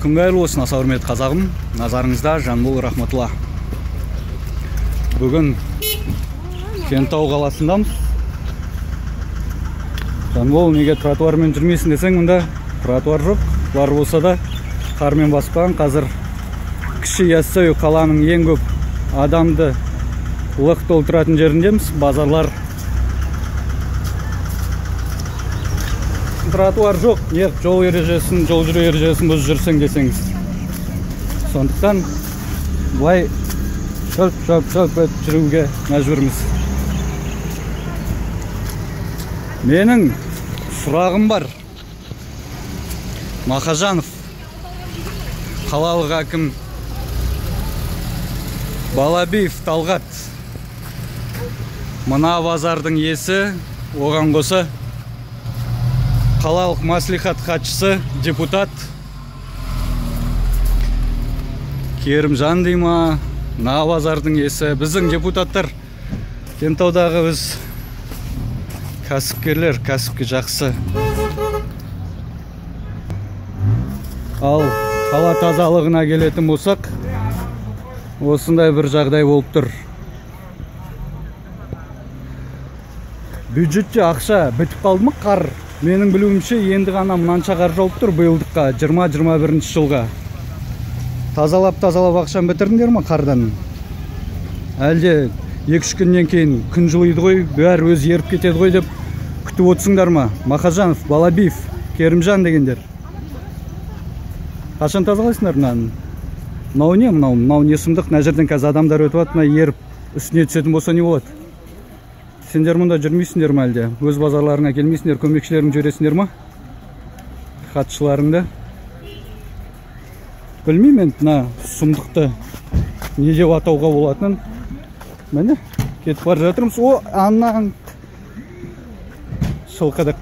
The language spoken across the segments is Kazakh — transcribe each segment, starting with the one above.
Күнге айлы болсын, аса құрметті қазағым. Назарыңызда Жанбол Рахматулла. Бүгін Кентау қаласындамыз. Жанбол, неге тротуармен жүрмейсің десең, мұнда тротуар жоқ. Бар болса да қармен баспаған. Қазір кіші Яссауи қаланың ең көп адамды лық толтыратын жеріндеміз. Базарлар, тротуар жоқ, жол ережесін, жол жүру ережесін бұзып жүрсең десеңіз. Сондықтан бұлай шөп жүруге мәжбүрміз. Менің сұрағым бар. Мақажанов, қалалық әкім Балабиев Талғат, мына базардың иесі, оған қоса қалалық мәслихат хатшысы, депутат Керімжан дейма, мына базардың иесі. Біздің депутаттар Кентаудағы біз кәсіпкерлер, кәсіпке жақсы. Ал қала тазалығына келетін болсақ, осындай бір жағдай болып тұр. Бюджетте ақша бітіп қалды ма? Қар, менің білуімше, енді ғана мынанша қар жауып тұр биылдыққа, 20-21 жылға. Тазалап ақшаны бітірдіңдер ма қардан? Әлде 2-3 күннен кейін күн жылыйды ғой, бәрі өз еріп кетеді ғой деп күтіп отырсыңдар ма? Мақажанов, Балабиев, Керімжан дегендер. Қашан тазалайсыңдар мынаны? Мынау не? Мынау не сұмдық? Мына жерден қазір адамдар өтіп жатыр, еріп үстіне түсетін болса не болады? Сендер мұнда жүрмейсіңдер ма әлде? Өз базарларыңа келмейсіңдер, көмекшілерің жөресіңдер ма? Хатшыларыңды? Білмеймін, мына сұмдықты не деп атауға болатынын. Міне, кетіп бара жатырмыз. О, анаң шылқыдық.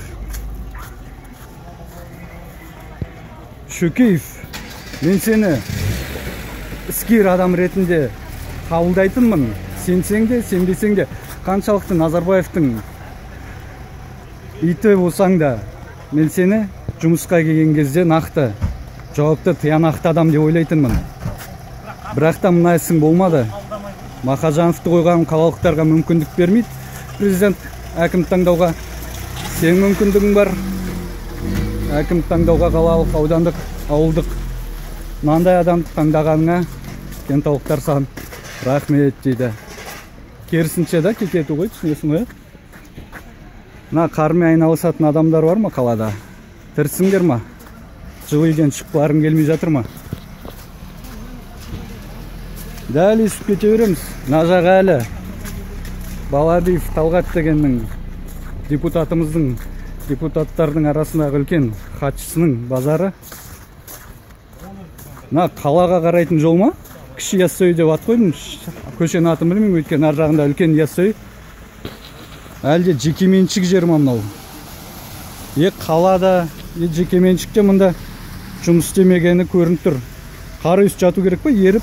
Шөкеев, мен сені іскер адам ретінде қабылдайтынмын. Сенсең де, сенбесең де, қаншалықты Назарбаевтың иті болсаң да, мен сені жұмысқа келген кезде нақты, жауапты, тиянақты адам деп ойлайтынмын. Бірақ та мына ісің болмады. Мақажановты қойған қалалықтарға мүмкіндік бермейді. Президент әкім таңдауға сен мүмкіндігің бар. Әкім таңдауға қалалық, аудандық, ауылдық. Мынандай адамды таңдағаныңа кентаулықтар саған рахмет дейді. Керісінше да кетету ғой, түсінесің ғой. Мына қармен айналысатын адамдар бар ма қалада? Тірісіңдер ма? Жылы үйден шыққыларың келмей жатыр ма? Дәл есіп кете береміз. Мына жағы әлі Балабиев Талғат дегеннің депутаттардың арасындағы үлкен хатшысының базары. Мына қалаға қарайтын жол ма? Кіші Яссауи деп ат қойдым. Көшенің атын білмеймін, өйткені ар жағында үлкен Яссауи. Әлде жекеменшік жер ма мынау? Қалада жекеменшікте мұнда жұмыс істемегені көрініп тұр. Қар үст жату керек па? Еріп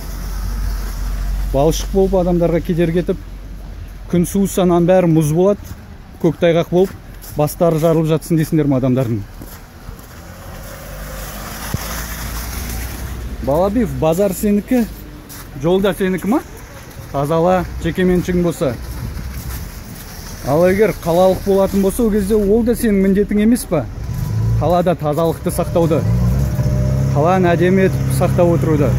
балшық болып адамдарға кедергі етіп, күн суысанан бәрі мұз болады, көктайғақ болып, бастары жарылып жатсын дейсіңдер ме адамдардың? Балабиев, базар сенікі, жолда сенікі ма? Тазала, жекеменшігің болса. Ал егер қалалық болатын болса, ол кезде ол да сенің міндетің емес па? Қалада тазалықты сақтауды, қаланы әдемі етіп сақтап отыруды.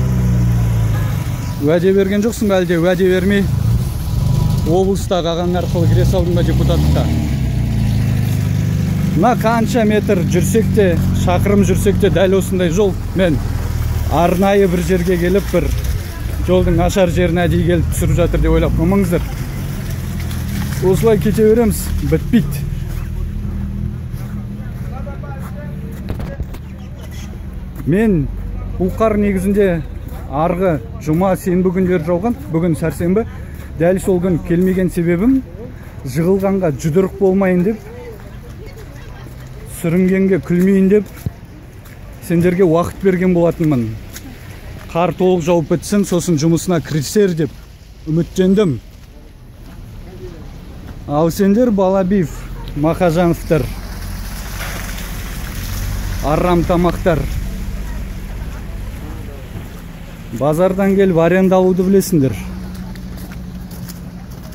Уәде берген жоқсың ба әлде? Уәде бермей облыста ағаң арқылы кіре салдың ба депутаттыққа? Мына қанша метр жүрсек те, шақырым жүрсек те, дәл осындай жол. Мен арнайы бір жерге келіп, бір жолдың ашар жеріне әдейі келіп түсіріп жатыр деп ойлап қоймаңыздар. Осылай кете береміз, бітпейді. Мен бұл қар негізінде арғы жұма сенбі күндері жауған, бүгін сәрсенбі. Дәл сол күн келмеген себебім жығылғанға жұдырық болмайын деп, сүрінгенге күлмейін деп, сендерге уақыт берген болатынмын. Қар толық жауып бітсін, сосын жұмысына кірісер деп үміттендім. Ал сендер Балабиев, Мақажановтар, арам тамақтар. Базардан келип аренда алууду билесиңдер.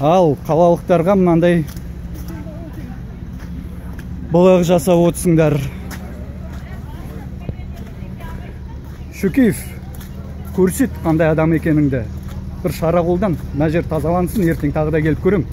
Ал калалыктарга мындай былык жасап отсуңдар. Шүкеев, көрсөт кандай адам экениңди. Bir шара колдан, мына жер тазалансын, ертең тағы да келип көрөм.